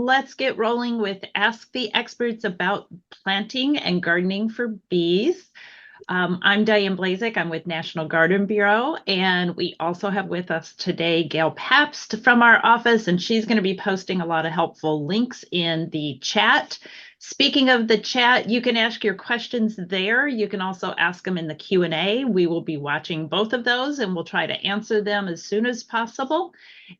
let's get rolling with Ask the Experts about planting and gardening for bees. I'm Diane Blazek. I'm with National Garden Bureau, and we also have with us today Gail Pabst from our office, and she's going to be posting a lot of helpful links in the chat. Speaking of the chat, you can ask your questions there. You can also ask them in the Q&A. We will be watching both of those, and we'll try to answer them as soon as possible.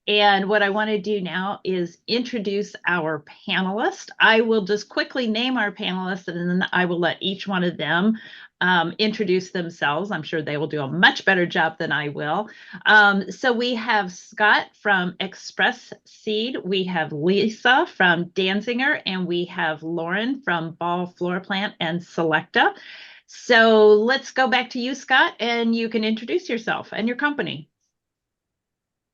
And what I want to do now is introduce our panelists. I will just quickly name our panelists, and then I will let each one of them introduce themselves. I'm sure they will do a much better job than I will. So we have Scott from Express Seed, we have Lisa from Danziger, and we have Lauren from Ball Floor Plant and Selecta. So let's go back to you, Scott, and you can introduce yourself and your company.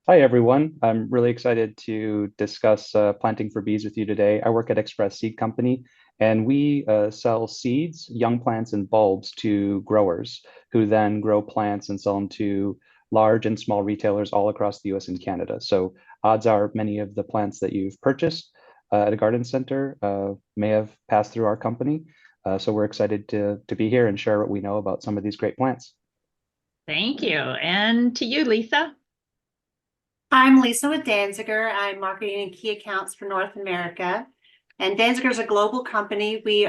Hi, everyone. I'm really excited to discuss planting for bees with you today. I work at Express Seed Company, and we sell seeds, young plants, and bulbs to growers who then grow plants and sell them to large and small retailers all across the US and Canada. So odds are many of the plants that you've purchased at a garden center may have passed through our company. So we're excited to be here and share what we know about some of these great plants. Thank you. And to you, Lisa. I'm Lisa with Danziger. I'm marketing and key accounts for North America. And Danziger is a global company. We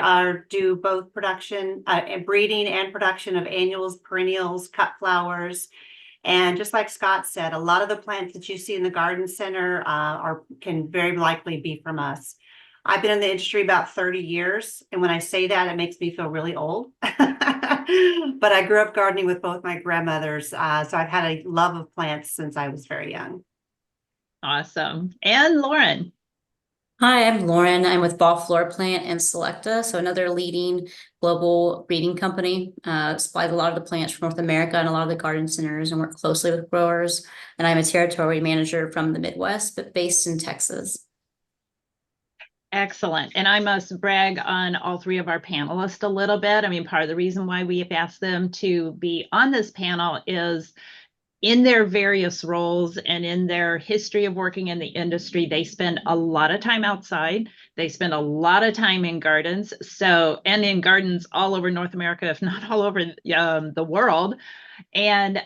do both production and breeding and production of annuals, perennials, cut flowers. And just like Scott said, a lot of the plants that you see in the garden center can very likely be from us. I've been in the industry about 30 years. And when I say that, it makes me feel really old. But I grew up gardening with both my grandmothers. So I've had a love of plants since I was very young. Awesome. And Lauren. Hi, I'm Lauren. I'm with Ball Floor Plant and Selecta, so another leading global breeding company. Supplies a lot of the plants from North America and a lot of the garden centers and work closely with growers. And I'm a territory manager from the Midwest, but based in Texas. Excellent. And I must brag on all three of our panelists a little bit. I mean, part of the reason why we have asked them to be on this panel is in their various roles and in their history of working in the industry, they spend a lot of time outside. They spend a lot of time in gardens. And in gardens all over North America, if not all over the world. And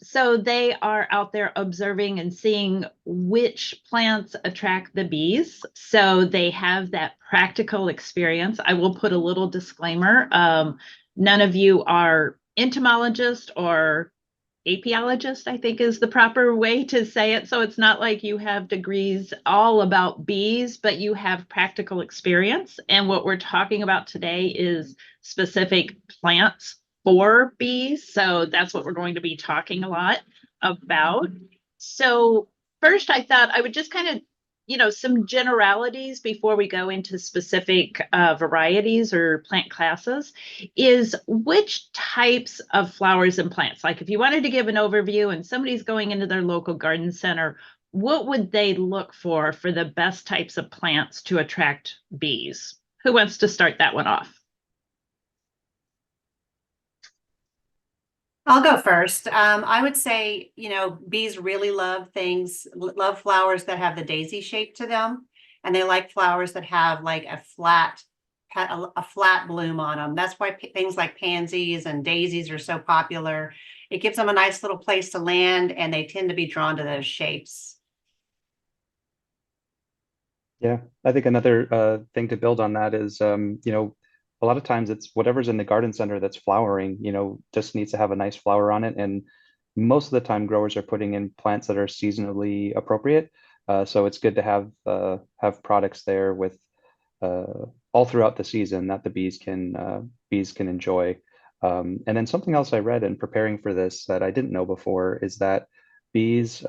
so they are out there observing and seeing which plants attract the bees. So they have that practical experience. I will put a little disclaimer. None of you are entomologists or apiologist, I think is the proper way to say it. So it's not like you have degrees all about bees, but you have practical experience. And what we're talking about today is specific plants for bees. So that's what we're going to be talking a lot about. So first, I thought I would just kind of some generalities before we go into specific varieties or plant classes is which types of flowers and plants, like if you wanted to give an overview and somebody's going into their local garden center, what would they look for the best types of plants to attract bees? Who wants to start that one off? I'll go first. I would say, bees really love flowers that have the daisy shape to them. And they like flowers that have like a flat bloom on them. That's why things like pansies and daisies are so popular. It gives them a nice little place to land, and they tend to be drawn to those shapes. Yeah, I think another thing to build on that is, a lot of times it's whatever's in the garden center that's flowering, just needs to have a nice flower on it. And most of the time growers are putting in plants that are seasonally appropriate. So it's good to have products there with all throughout the season that the bees can enjoy. And then something else I read in preparing for this that I didn't know before is that bees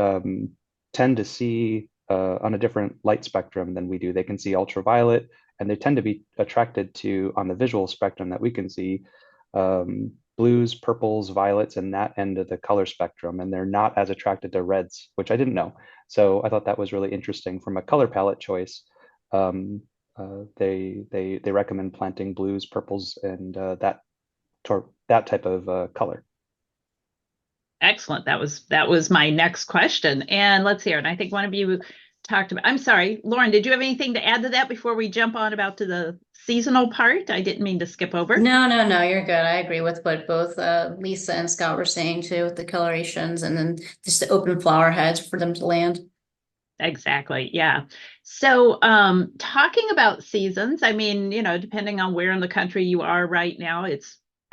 tend to see on a different light spectrum than we do. They can see ultraviolet, and they tend to be attracted to, on the visual spectrum that we can see, blues, purples, violets, and that end of the color spectrum. And they're not as attracted to reds, which I didn't know. So I thought that was really interesting from a color palette choice. They recommend planting blues, purples, and that type of color. Excellent. That was my next question. And let's hear. And I think one of you talked about. I'm sorry, Lauren, did you have anything to add to that before we jump on about to the seasonal part? I didn't mean to skip over. No, you're good. I agree with what both Lisa and Scott were saying too, with the colorations and then just the open flower heads for them to land. Exactly. Yeah. So, talking about seasons, I mean, depending on where in the country you are right now, I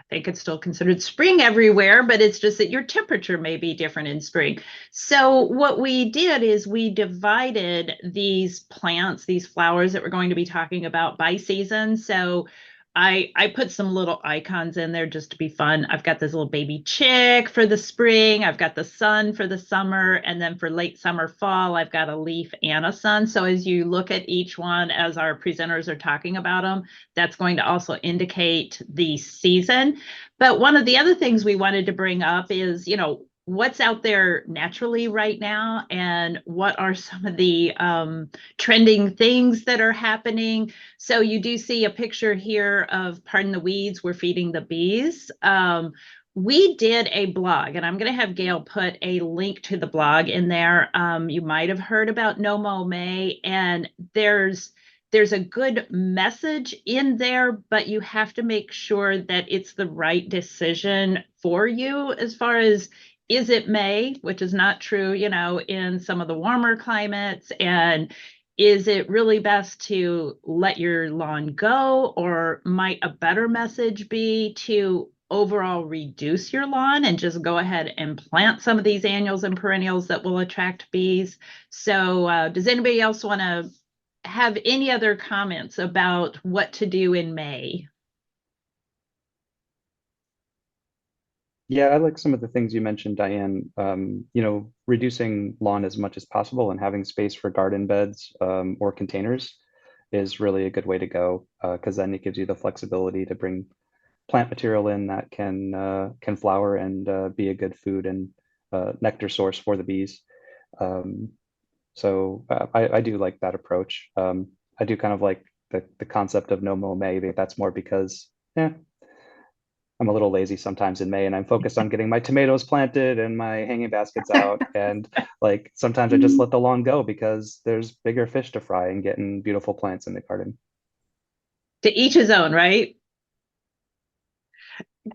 think it's still considered spring everywhere, but it's just that your temperature may be different in spring. So what we did is we divided these plants, these flowers that we're going to be talking about by season. So I put some little icons in there just to be fun. I've got this little baby chick for the spring. I've got the sun for the summer. And then for late summer, fall, I've got a leaf and a sun. So as you look at each one, as our presenters are talking about them, that's going to also indicate the season. But one of the other things we wanted to bring up is, what's out there naturally right now and what are some of the trending things that are happening. So you do see a picture here of, pardon the weeds, we're feeding the bees. We did a blog, and I'm going to have Gail put a link to the blog in there. You might have heard about Mow May, and there's a good message in there, but you have to make sure that it's the right decision for you as far as, is it May, which is not true, in some of the warmer climates, and is it really best to let your lawn go, or might a better message be to overall reduce your lawn and just go ahead and plant some of these annuals and perennials that will attract bees? So does anybody else want to have any other comments about what to do in May? Yeah, I like some of the things you mentioned, Diane. Reducing lawn as much as possible and having space for garden beds or containers is really a good way to go, because then it gives you the flexibility to bring plant material in that can flower and be a good food and nectar source for the bees. So I do like that approach. I do kind of like the concept of no mow May, but that's more because I'm a little lazy sometimes in May, and I'm focused on getting my tomatoes planted and my hanging baskets out. And like sometimes I just let the lawn go because there's bigger fish to fry and getting beautiful plants in the garden. To each his own, right?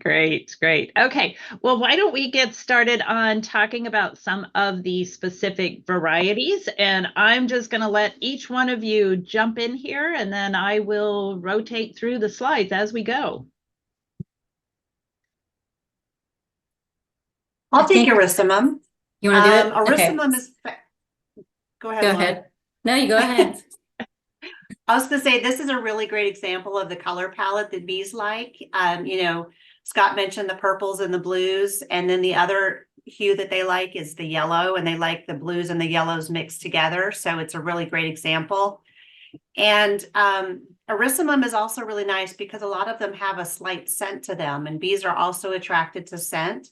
Great. Okay. Well, why don't we get started on talking about some of the specific varieties? And I'm just going to let each one of you jump in here, and then I will rotate through the slides as we go. I'll take Erysimum. You want to do it? Erysimum Okay. is. Go ahead. Go Lauren. ahead. No, you go ahead. I was going to say, this is a really great example of the color palette that bees like. Scott mentioned the purples and the blues, and then the other hue that they like is the yellow, and they like the blues and the yellows mixed together. So it's a really great example. And Erysimum is also really nice because a lot of them have a slight scent to them, and bees are also attracted to scent.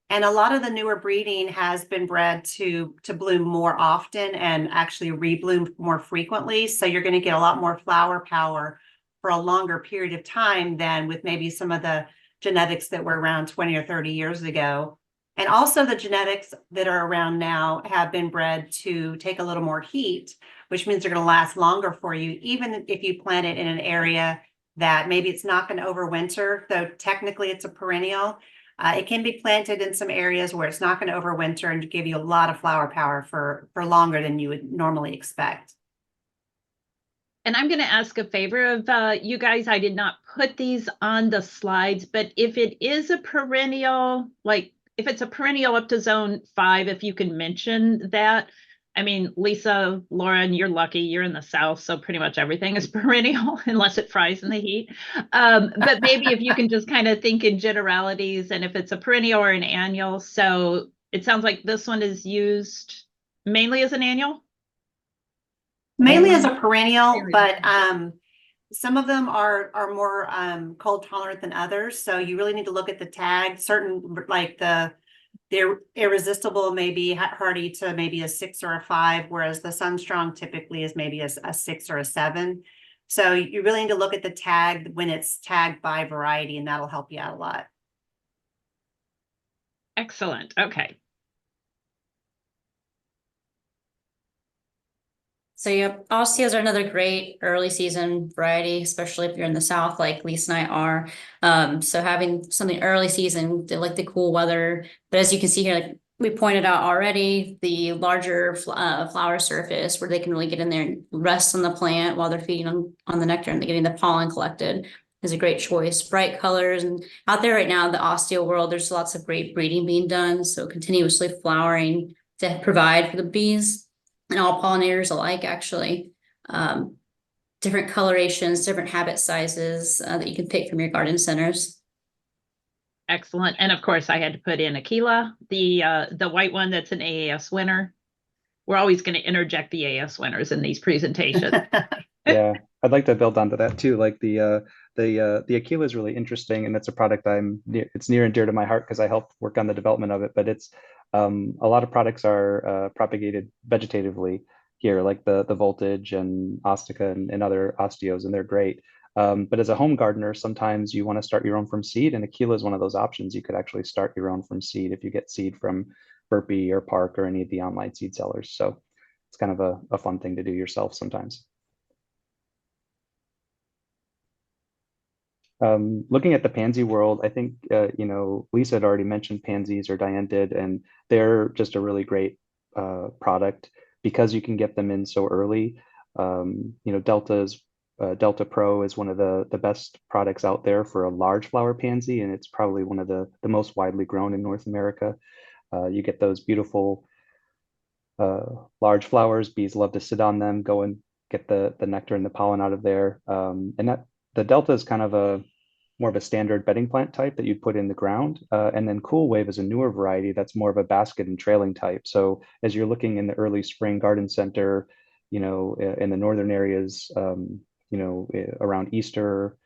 And a lot of the newer breeding has been bred to bloom more often and actually rebloom more frequently. So you're going to get a lot more flower power for a longer period of time than with maybe some of the genetics that were around 20 or 30 years ago. And also the genetics that are around now have been bred to take a little more heat, which means they're going to last longer for you, even if you plant it in an area that maybe it's not going to overwinter, though technically it's a perennial. It can be planted in some areas where it's not going to overwinter and give you a lot of flower power for longer than you would normally expect. And I'm going to ask a favor of you guys. I did not put these on the slides, but if it is a perennial, like if it's a perennial up to zone 5, if you can mention that. I mean, Lisa, Lauren, you're lucky. You're in the South, so pretty much everything is perennial unless it fries in the heat. But maybe if you can just kind of think in generalities, and if it's a perennial or an annual. So it sounds like this one is used mainly as an annual? Mainly as a perennial, but some of them are more cold tolerant than others. So you really need to look at the tag. Certain, like they're irresistible, may be hardy to maybe a 6 or a 5, whereas the Sunstrong typically is maybe a 6 or a 7. So you really need to look at the tag when it's tagged by variety, and that'll help you out a lot. Excellent. Okay. So yeah, Osteos are another great early season variety, especially if you're in the South, like Lisa and I are. So having something early season, they like the cool weather. But as you can see here, like we pointed out already, the larger flower surface where they can really get in there and rest on the plant while they're feeding on the nectar and they're getting the pollen collected is a great choice. Bright colors, and out there right now in the osteo world, there's lots of great breeding being done. So continuously flowering to provide for the bees and all pollinators alike, actually. Different colorations, different habit sizes that you can pick from your garden centers. Excellent. And of course, I had to put in Aquila, the white one that's an AAS winner. We're always going to interject the AAS winners in these presentations. Yeah, I'd like to build onto that too. Like the Aquila is really interesting, and it's a product it's near and dear to my heart because I helped work on the development of it. But it's a lot of products are propagated vegetatively here, like the Voltage and Ostica and other osteos, and they're great. But as a home gardener, sometimes you want to start your own from seed, and Aquila is one of those options. You could actually start your own from seed if you get seed from Burpee or Park or any of the online seed sellers. So it's kind of a fun thing to do yourself sometimes. Looking at the pansy world, I think, Lisa had already mentioned pansies, or Diane did, and they're just a really great product because you can get them in so early. Delta Pro is one of the best products out there for a large flower pansy, and it's probably one of the most widely grown in North America. You get those beautiful large flowers. Bees love to sit on them, go and get the nectar and the pollen out of there. And that the Delta is kind of more of a standard bedding plant type that you'd put in the ground. And then Cool Wave is a newer variety that's more of a basket and trailing type. So as you're looking in the early spring garden center, in the northern areas, around Easter,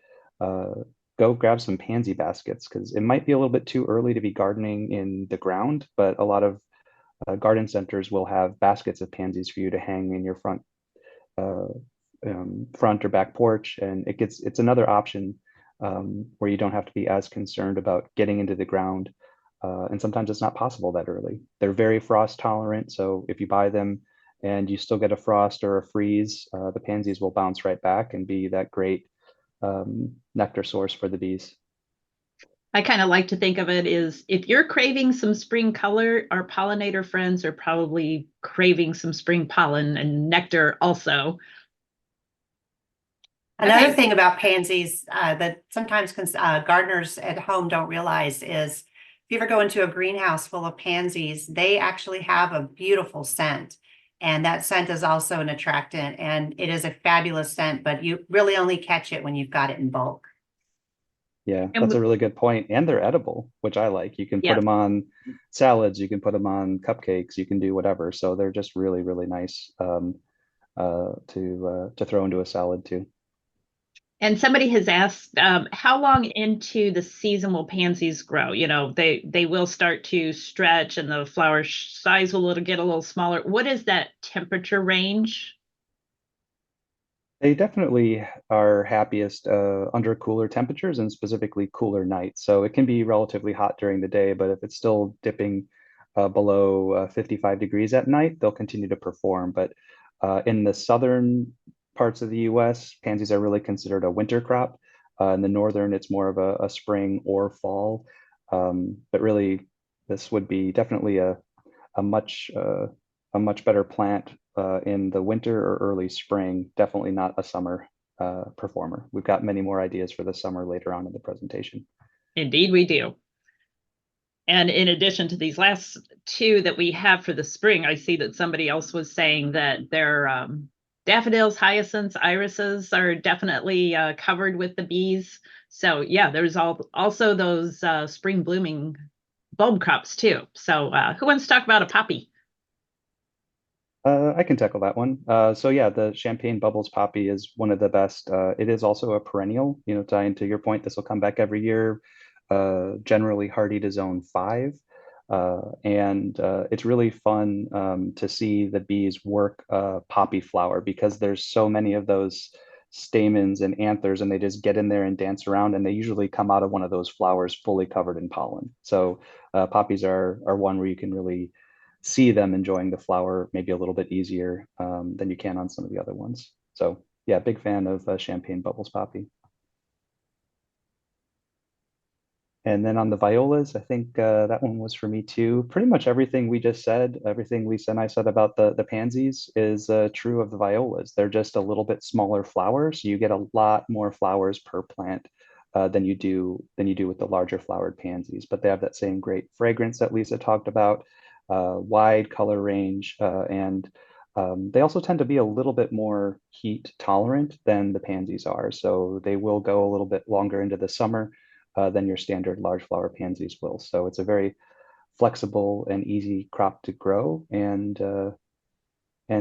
go grab some pansy baskets because it might be a little bit too early to be gardening in the ground, but a lot of garden centers will have baskets of pansies for you to hang in your front or back porch, and it's another option where you don't have to be as concerned about getting into the ground. And sometimes it's not possible that early. They're very frost tolerant, so if you buy them and you still get a frost or a freeze, the pansies will bounce right back and be that great nectar source for the bees. I kind of like to think of it as if you're craving some spring color, our pollinator friends are probably craving some spring pollen and nectar also. Another thing about pansies that sometimes gardeners at home don't realize is if you ever go into a greenhouse full of pansies, they actually have a beautiful scent. And that scent is also an attractant, and it is a fabulous scent, but you really only catch it when you've got it in bulk. Yeah, that's a really good point. And they're edible, which I like. You can put them on salads, you can put them on cupcakes, you can do whatever. So they're just really, really nice to throw into a salad too. And somebody has asked, how long into the season will pansies grow? They will start to stretch and the flower size will get a little smaller. What is that temperature range? They definitely are happiest under cooler temperatures and specifically cooler nights. So it can be relatively hot during the day, but if it's still dipping below 55 degrees at night, they'll continue to perform. But in the southern parts of the US, pansies are really considered a winter crop. In the northern, it's more of a spring or fall. But really, this would be definitely a much better plant in the winter or early spring. Definitely not a summer performer. We've got many more ideas for the summer later on in the presentation. Indeed, we do. And in addition to these last two that we have for the spring, I see that somebody else was saying that their daffodils, hyacinths, irises are definitely covered with the bees. So yeah, there's also those spring blooming bulb crops too. So who wants to talk about a poppy? I can tackle that one. So yeah, the Champagne Bubbles poppy is one of the best. It is also a perennial, tying to your point, this will come back every year, generally hardy to zone 5. And it's really fun to see the bees work poppy flower because there's so many of those stamens and anthers, and they just get in there and dance around, and they usually come out of one of those flowers fully covered in pollen. So poppies are one where you can really see them enjoying the flower maybe a little bit easier than you can on some of the other ones. So yeah, big fan of Champagne Bubbles Poppy. And then on the violas, I think that one was for me too. Pretty much everything we just said, everything Lisa and I said about the pansies is true of the violas. They're just a little bit smaller flowers. So you get a lot more flowers per plant than you do with the larger flowered pansies. But they have that same great fragrance that Lisa talked about, wide color range, and they also tend to be a little bit more heat tolerant than the pansies are. So they will go a little bit longer into the summer than your standard large flower pansies will. So it's a very flexible and easy crop to grow, and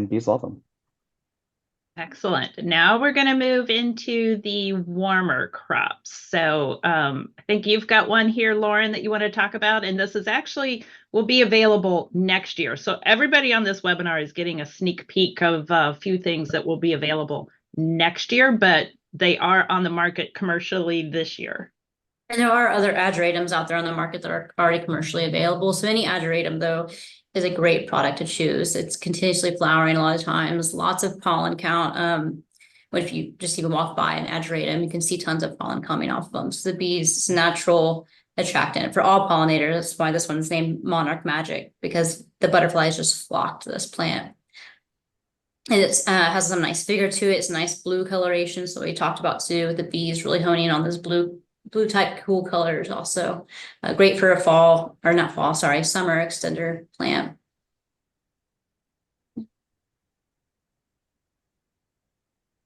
bees love them. Excellent. Now we're going to move into the warmer crops. So I think you've got one here, Lauren, that you want to talk about. And this is actually will be available next year. So everybody on this webinar is getting a sneak peek of a few things that will be available next year, but they are on the market commercially this year. And there are other ageratums out there on the market that are already commercially available. So any ageratum, though, is a great product to choose. It's continuously flowering a lot of times, lots of pollen count. But if you just even walk by an ageratum, you can see tons of pollen coming off of them. So the bees' natural attractant for all pollinators. That's why this one's named Monarch Magic, because the butterflies just flock to this plant. And it has some nice figure to it. It's nice blue coloration. So we talked about too, with the bees really honing in on this blue type cool colors. Also great for a fall, or not fall, sorry, summer extender plant.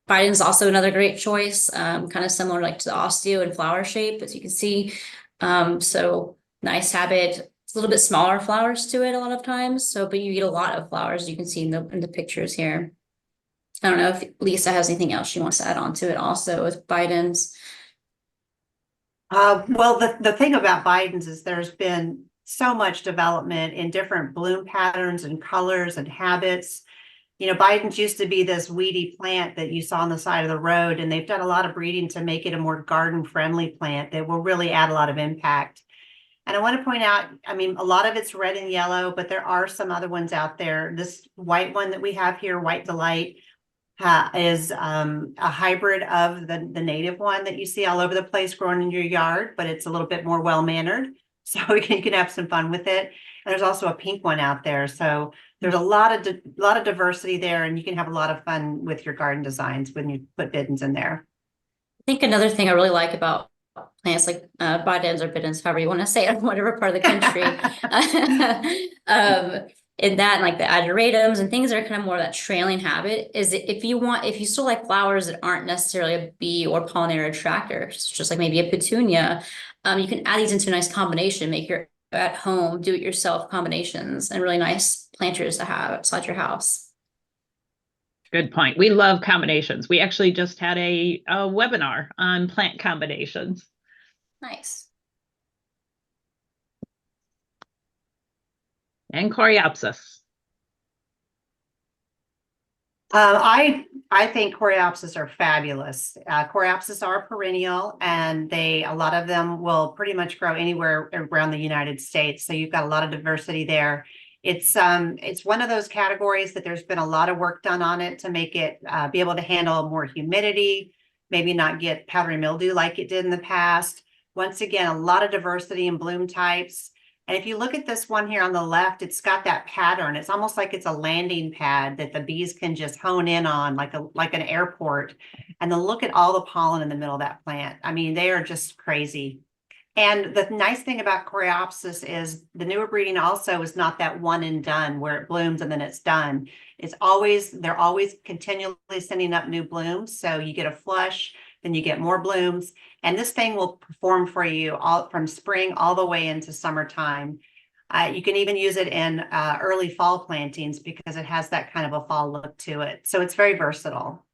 Biden's also another great choice, kind of similar like to the osteo and flower shape, as you can see. So nice habit. It's a little bit smaller flowers to it a lot of times. So, but you get a lot of flowers, you can see in the pictures here. I don't know if Lisa has anything else she wants to add on to it also with Biden's. Well, the thing about Biden's is there's been so much development in different bloom patterns and colors and habits. You know, Biden's used to be this weedy plant that you saw on the side of the road, and they've done a lot of breeding to make it a more garden-friendly plant that will really add a lot of impact. And I want to point out, I mean, a lot of it's red and yellow, but there are some other ones out there. This white one that we have here, White Delight, is a hybrid of the native one that you see all over the place growing in your yard, but it's a little bit more well-mannered. So you can have some fun with it. And there's also a pink one out there. So there's a lot of diversity there, and you can have a lot of fun with your garden designs when you put biddens in there. I think another thing I really like about plants like Bidens or biddens, however you want to say it, whatever part of the country, in that, like the ageratums and things that are kind of more of that trailing habit, is if you still like flowers that aren't necessarily a bee or pollinator attractor, just like maybe a petunia, you can add these into a nice combination, make your at home do-it-yourself combinations, and really nice planters to have outside your house. Good point. We love combinations. We actually just had a webinar on plant combinations. Nice. And Coreopsis. I think Coreopsis are fabulous. Coreopsis are a perennial, and a lot of them will pretty much grow anywhere around the United States. So you've got a lot of diversity there. It's one of those categories that there's been a lot of work done on it to make it be able to handle more humidity, maybe not get powdery mildew like it did in the past. Once again, a lot of diversity in bloom types. And if you look at this one here on the left, it's got that pattern. It's almost like it's a landing pad that the bees can just hone in on, like an airport. And then look at all the pollen in the middle of that plant. I mean, they are just crazy. And the nice thing about Coreopsis is the newer breeding also is not that one and done where it blooms and then it's done. They're always continually sending up new blooms. So you get a flush, then you get more blooms. And this thing will perform for you all from spring all the way into summertime. You can even use it in early fall plantings because it has that kind of a fall look to it. So it's very versatile.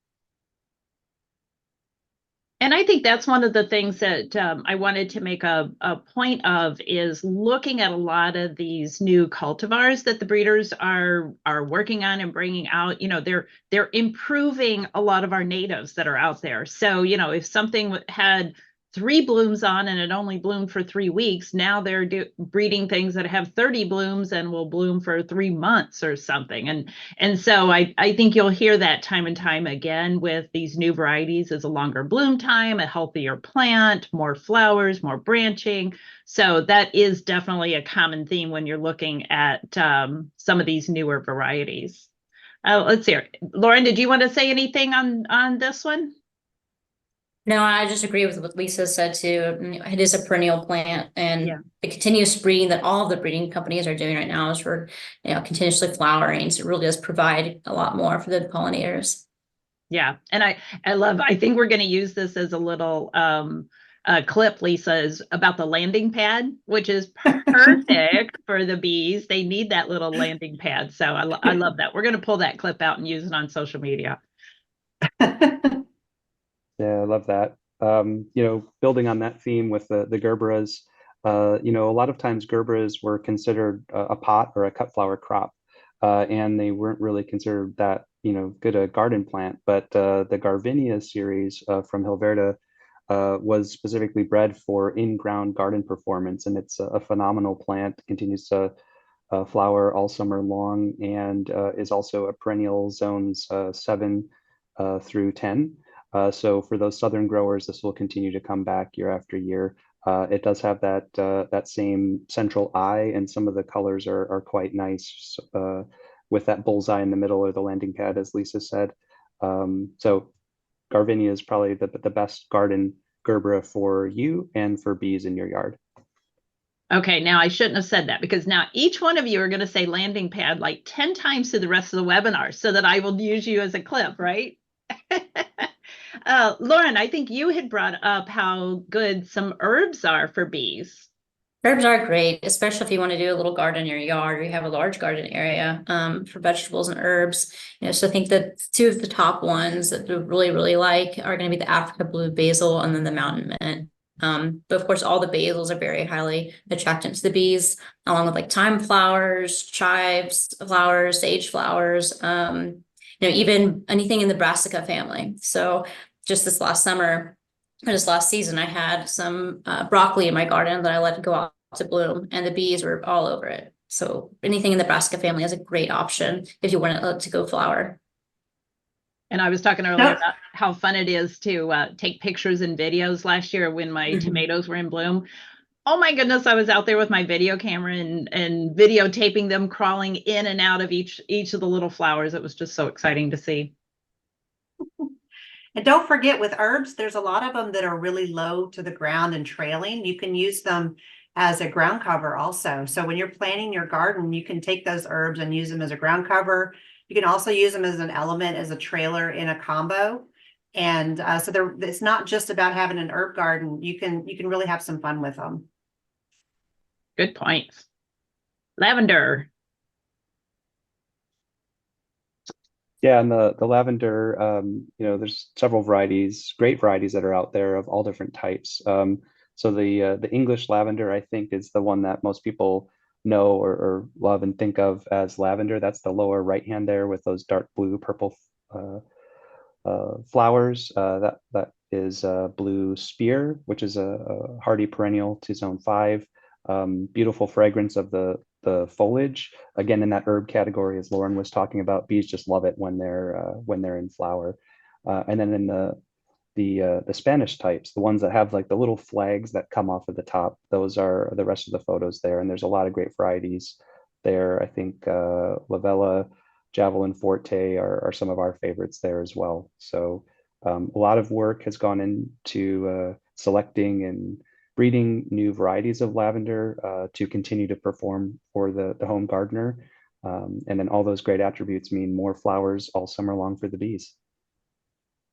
And I think that's one of the things that I wanted to make a point of is looking at a lot of these new cultivars that the breeders are working on and bringing out. You know, they're improving a lot of our natives that are out there. So, you know, if something had 3 blooms on and it only bloomed for 3 weeks. Now they're breeding things that have 30 blooms and will bloom for 3 months or something. And so I think you'll hear that time and time again with these new varieties is a longer bloom time, a healthier plant, more flowers, more branching. So that is definitely a common theme when you're looking at some of these newer varieties. Let's see. Lauren, did you want to say anything on this one? No, I just agree with what Lisa said too. It is a perennial plant, and Yeah. the continuous breeding that all of the breeding companies are doing right now is for, continuously flowering. So it really does provide a lot more for the pollinators. Yeah. And I think we're going to use this as a little clip, Lisa, is about the landing pad, which is perfect for the bees. They need that little landing pad. So I love that. We're going to pull that clip out and use it on social media. Yeah, I love that. Building on that theme with the Gerberas, a lot of times Gerberas were considered a pot or a cut flower crop, and they weren't really considered that, good a garden plant. But the Garvinia series from Hilverda was specifically bred for in-ground garden performance, and it's a phenomenal plant, continues to flower all summer long, and is also a perennial zones 7 through 10. So for those southern growers, this will continue to come back year after year. It does have that same central eye, and some of the colors are quite nice with that bullseye in the middle or the landing pad, as Lisa said. So Garvinia is probably the best garden Gerbera for you and for bees in your yard. Okay, now I shouldn't have said that because now each one of you are going to say landing pad like 10 times to the rest of the webinar so that I will use you as a clip, right? Lauren, I think you had brought up how good some herbs are for bees. Herbs are great, especially if you want to do a little garden in your yard or you have a large garden area for vegetables and herbs. So I think that 2 of the top ones that we really, really like are going to be the Africa blue basil and then the mountain mint. But of course, all the basils are very highly attractant to the bees, along with like thyme flowers, chives flowers, sage flowers, even anything in the brassica family. So just this last summer, or this last season, I had some broccoli in my garden that I let go out to bloom, and the bees were all over it. So anything in the brassica family is a great option if you want it to go flower. And I was talking earlier about how fun it is to take pictures and videos last year when my tomatoes were in bloom. Oh my goodness, I was out there with my video camera and videotaping them crawling in and out of each of the little flowers. It was just so exciting to see. And don't forget with herbs, there's a lot of them that are really low to the ground and trailing. You can use them as a ground cover also. So when you're planting your garden, you can take those herbs and use them as a ground cover. You can also use them as an element, as a trailer in a combo. And so it's not just about having an herb garden. You can really have some fun with them. Good points. Lavender. Yeah, and the lavender, there's several varieties, great varieties that are out there of all different types. So the English lavender, I think, is the one that most people know or love and think of as lavender. That's the lower right hand there with those dark blue, purple flowers. That is blue spear, which is a hardy perennial to zone 5. Beautiful fragrance of the foliage, again in that herb category, as Lauren was talking about. Bees just love it when they're in flower. And then in the Spanish types, the ones that have like the little flags that come off of the top, those are the rest of the photos there. And there's a lot of great varieties there. I think Lavella, Javelin Forte are some of our favorites there as well. So a lot of work has gone into selecting and breeding new varieties of lavender to continue to perform for the home gardener. And then all those great attributes mean more flowers all summer long for the bees.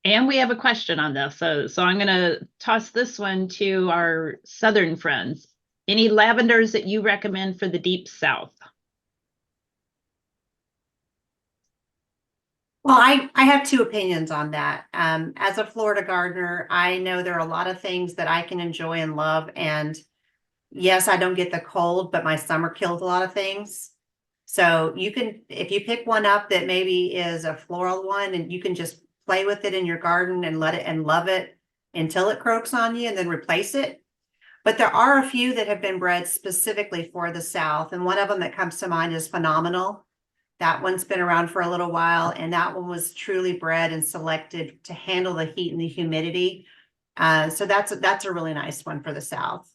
And we have a question on this. So I'm going to toss this one to our southern friends. Any lavenders that you recommend for the deep south? Well, I have 2 opinions on that. As a Florida gardener, I know there are a lot of things that I can enjoy and love. And yes, I don't get the cold, but my summer kills a lot of things. So you can, if you pick one up that maybe is a floral one, and you can just play with it in your garden and let it and love it until it croaks on you and then replace it. But there are a few that have been bred specifically for the South. And one of them that comes to mind is Phenomenal. That one's been around for a little while, and that one was truly bred and selected to handle the heat and the humidity. So that's a really nice one for the South.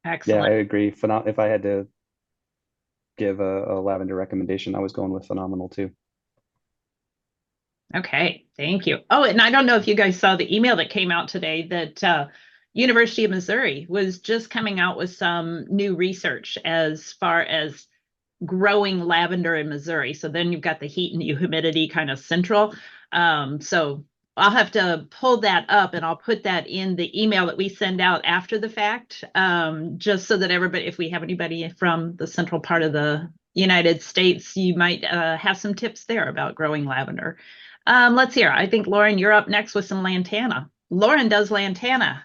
Yeah, I Excellent. agree. If I had to give a lavender recommendation, I was going with Phenomenal too. Okay, thank you. Oh, and I don't know if you guys saw the email that came out today that University of Missouri was just coming out with some new research as far as growing lavender in Missouri. So then you've got the heat and humidity kind of central. So I'll have to pull that up and I'll put that in the email that we send out after the fact, just so that everybody, if we have anybody from the central part of the United States, you might have some tips there about growing lavender. Let's hear. I think, Lauren, you're up next with some Lantana. Lauren does Lantana.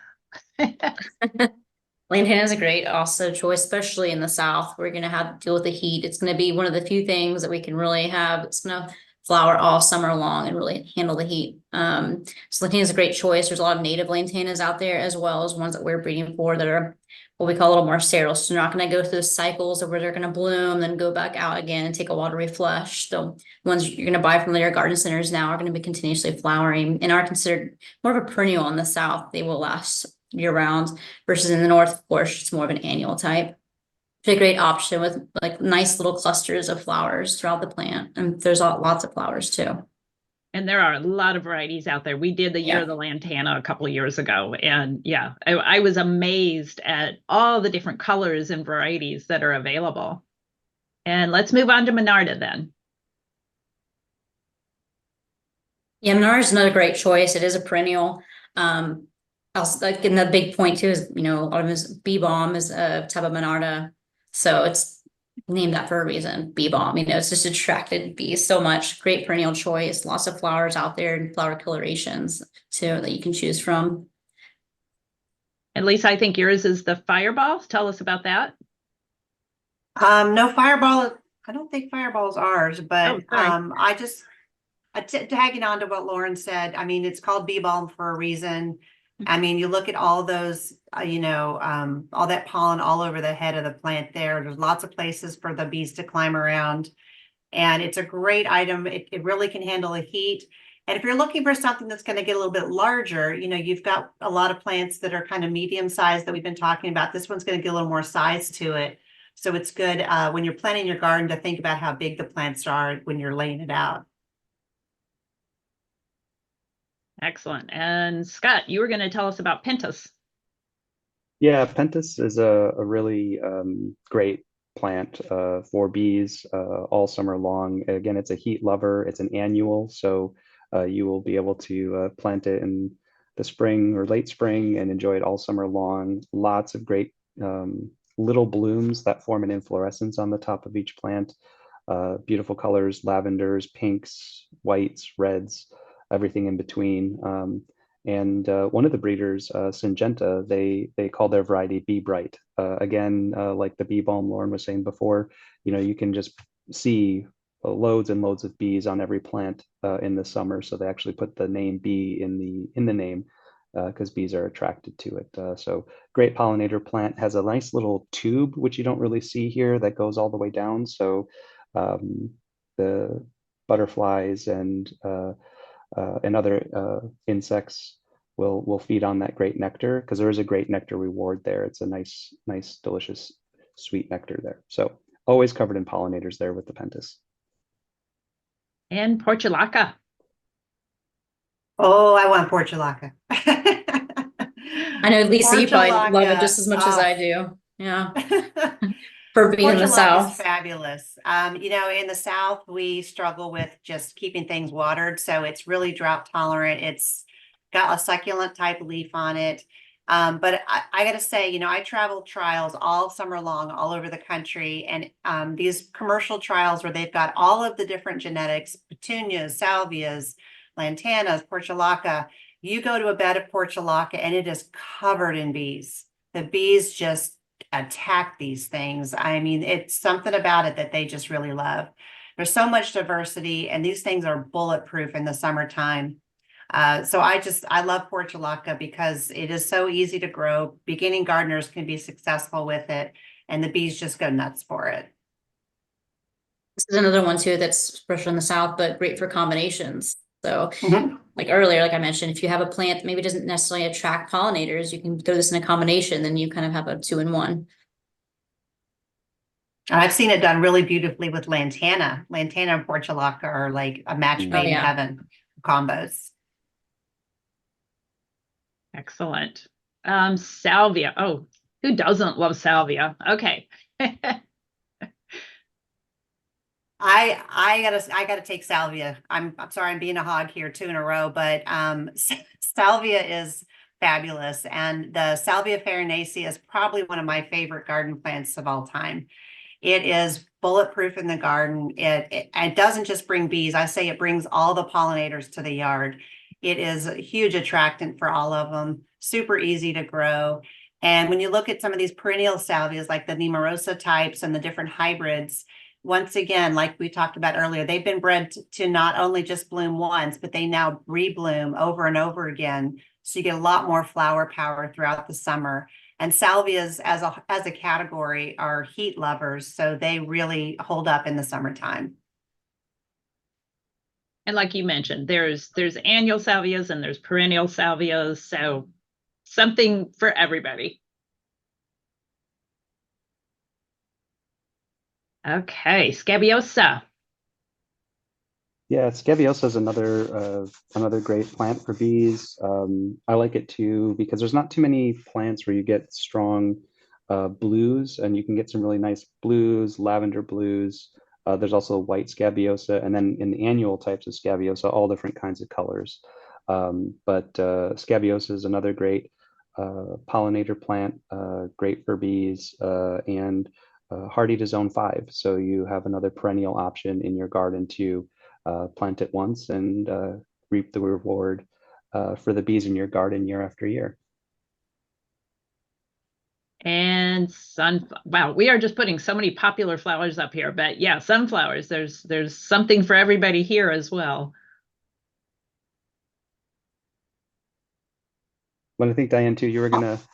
Lantana is a great also choice, especially in the South. We're going to have to deal with the heat. It's going to be one of the few things that we can really have. It's going to flower all summer long and really handle the heat. So Lantana is a great choice. There's a lot of native Lantanas out there, as well as ones that we're breeding for that are what we call a little more sterile. So they're not going to go through the cycles of where they're going to bloom, then go back out again and take a while to reflush. So ones you're going to buy from their garden centers now are going to be continuously flowering and are considered more of a perennial in the South. They will last year round, versus in the North, of course, it's more of an annual type. It's a great option with like nice little clusters of flowers throughout the plant. And there's lots of flowers too. And there are a lot of varieties out there. We did the Year Yeah. of the Lantana a couple of years ago. And yeah, I was amazed at all the different colors and varieties that are available. And let's move on to Monarda then. Yeah, Monarda is another great choice. It is a perennial. Also, like, and the big point too is, a lot of his bee balm is a type of Monarda. So it's named that for a reason, bee balm. It's just attracted bees so much. Great perennial choice. Lots of flowers out there and flower colorations too that you can choose from. At least I think yours is the Fireball. Tell us about that. No, Fireball. I don't think Fireball's ours, but sorry. tagging on to what Lauren said. I mean, it's called bee balm for a reason. I mean, you look at all those, all that pollen all over the head of the plant there. There's lots of places for the bees to climb around. And it's a great item. It really can handle the heat. And if you're looking for something that's going to get a little bit larger, you've got a lot of plants that are kind of medium sized that we've been talking about. This one's going to get a little more size to it. So it's good when you're planting your garden to think about how big the plants are when you're laying it out. Excellent. And Scott, you were going to tell us about Pentas. Yeah, Pentas is a really great plant for bees all summer long. Again, it's a heat lover. It's an annual, so you will be able to plant it in the spring or late spring and enjoy it all summer long. Lots of great little blooms that form an inflorescence on the top of each plant. Beautiful colors, lavenders, pinks, whites, reds, everything in between. And one of the breeders, Syngenta, they call their variety Bee Bright. Again, like the bee balm Lauren was saying before, you can just see loads and loads of bees on every plant in the summer. So they actually put the name bee in the name because bees are attracted to it. So great pollinator plant, has a nice little tube, which you don't really see here, that goes all the way down. So the butterflies and other insects will feed on that great nectar because there is a great nectar reward there. It's a nice, delicious, sweet nectar there. So always covered in pollinators there with the Pentas. And Portulaca. Oh, I want Portulaca. I know, Lisa, you probably love it just as much as I do. Yeah. For being in the South. Is fabulous. In the South, we struggle with just keeping things watered. So it's really drought tolerant. It's got a succulent type leaf on it. But I got to say, I travel trials all summer long, all over the country. And these commercial trials where they've got all of the different genetics, petunias, salvias, lantanas, portulaca, you go to a bed of portulaca and it is covered in bees. The bees just attack these things. I mean, it's something about it that they just really love. There's so much diversity and these things are bulletproof in the summertime. So I love Portulaca because it is so easy to grow. Beginning gardeners can be successful with it, and the bees just go nuts for it. This is another one too that's especially in the south, but great for combinations. So Mhm. like earlier, like I mentioned, if you have a plant that maybe doesn't necessarily attract pollinators, you can throw this in a combination, then you kind of have a 2-in-1. I've seen it done really beautifully with Lantana. Lantana and Portulaca are like a match Mm. made in yeah. heaven combos. Excellent. Salvia. Oh, who doesn't love salvia? Okay. I gotta take salvia. I'm sorry I'm being a hog here 2 in a row, but salvia is fabulous, and the Salvia farinaceae is probably one of my favorite garden plants of all time. It is bulletproof in the garden. It doesn't just bring bees. I say it brings all the pollinators to the yard. It is a huge attractant for all of them. Super easy to grow. And when you look at some of these perennial salvias, like the Nemorosa types and the different hybrids, once again, like we talked about earlier, they've been bred to not only just bloom once, but they now rebloom over and over again. So you get a lot more flower power throughout the summer. And salvias as a category are heat lovers, so they really hold up in the summertime. And like you mentioned, there's annual salvias and there's perennial salvias, so something for everybody. Okay, Scabiosa. Yeah, Scabiosa is another great plant for bees. I like it too because there's not too many plants where you get strong blues, and you can get some really nice blues, lavender blues. There's also white Scabiosa, and then in the annual types of Scabiosa, all different kinds of colors. But Scabiosa is another great pollinator plant, great for bees, and hardy to zone 5. So you have another perennial option in your garden to plant it once and reap the reward for the bees in your garden year after year. And wow, we are just putting so many popular flowers up here, but yeah, sunflowers, there's something for everybody here as well. But I think Diane too,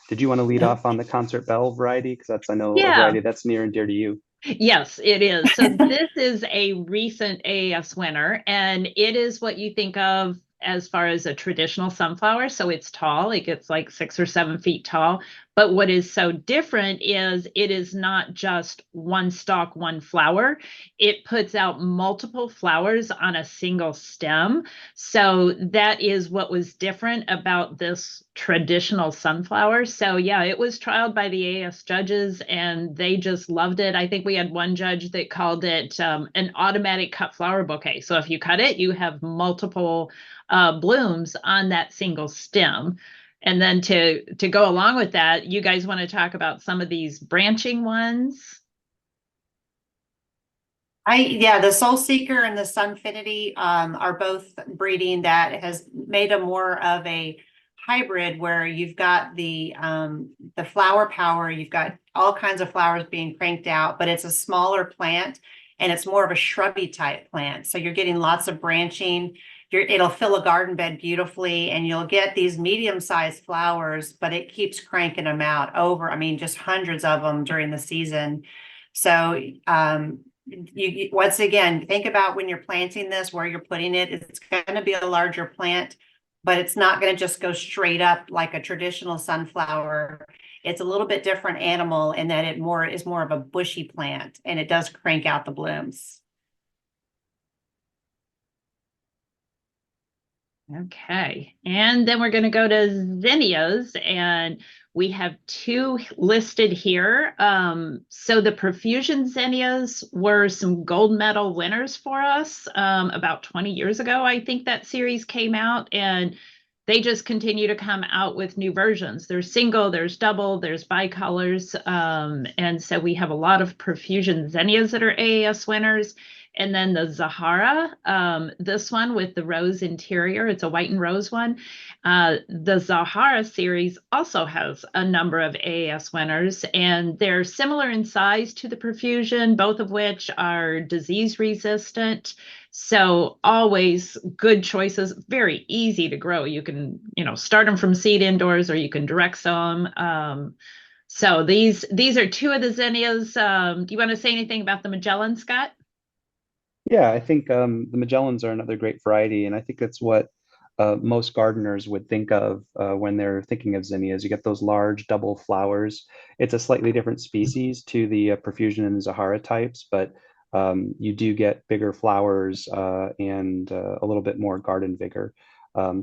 did you want to lead off on the concert bell variety? Because that's, I know, a Yeah. variety that's near and dear to you. Yes, it is. So this is a recent AAS winner, and it is what you think of as far as a traditional sunflower. So it's tall, it gets like 6 or 7 feet tall. But what is so different is it is not just one stalk, one flower. It puts out multiple flowers on a single stem. So that is what was different about this traditional sunflower. So yeah, it was trialed by the AAS judges and they just loved it. I think we had one judge that called it an automatic cut flower bouquet. So if you cut it, you have multiple blooms on that single stem. And then to go along with that, you guys want to talk about some of these branching ones? The Soul Seeker and the Sunfinity are both breeding that has made a more of a hybrid where you've got the flower power, you've got all kinds of flowers being cranked out, but it's a smaller plant and it's more of a shrubby type plant. So you're getting lots of branching. It'll fill a garden bed beautifully, and you'll get these medium-sized flowers, but it keeps cranking them out just hundreds of them during the season. So you once again, think about when you're planting this, where you're putting it. It's going to be a larger plant, but it's not going to just go straight up like a traditional sunflower. It's a little bit different animal in that it is more of a bushy plant, and it does crank out the blooms. Okay, and then we're going to go to zinnias, and we have 2 listed here. So the profusion zinnias were some gold medal winners for us about 20 years ago. I think that series came out, and they just continue to come out with new versions. There's single, there's double, there's bicolors. And so we have a lot of profusion zinnias that are AAS winners. And then the Zahara, this one with the rose interior, it's a white and rose one. The Zahara series also has a number of AAS winners, and they're similar in size to the Profusion, both of which are disease resistant. So always good choices, very easy to grow. You can, start them from seed indoors, or you can direct sow them. So these are two of the zinnias. Do you want to say anything about the Magellan, Scott? Yeah, I think the Magellans are another great variety, and I think that's what most gardeners would think of when they're thinking of zinnias. You get those large double flowers. It's a slightly different species to the Profusion and Zahara types, but you do get bigger flowers and a little bit more garden vigor.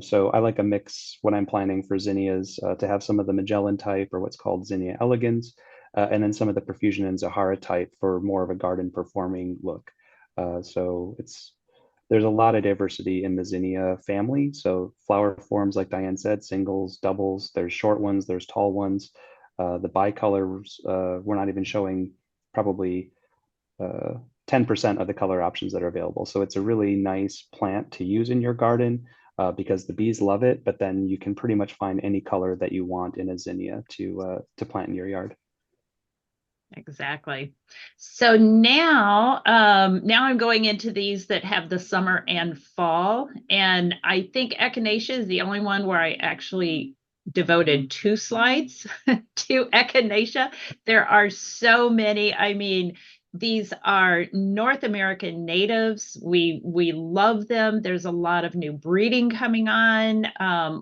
So I like a mix when I'm planning for zinnias to have some of the Magellan type, or what's called Zinnia elegans, and then some of the Profusion and Zahara type for more of a garden performing look. So there's a lot of diversity in the zinnia family. So flower forms, like Diane said, singles, doubles, there's short ones, there's tall ones. The bicolors, we're not even showing probably 10% of the color options that are available. So it's a really nice plant to use in your garden because the bees love it, but then you can pretty much find any color that you want in a zinnia to plant in your yard. Exactly. So now, I'm going into these that have the summer and fall, and I think Echinacea is the only one where I actually devoted 2 slides to Echinacea. There are so many. I mean, these are North American natives. We love them. There's a lot of new breeding coming on,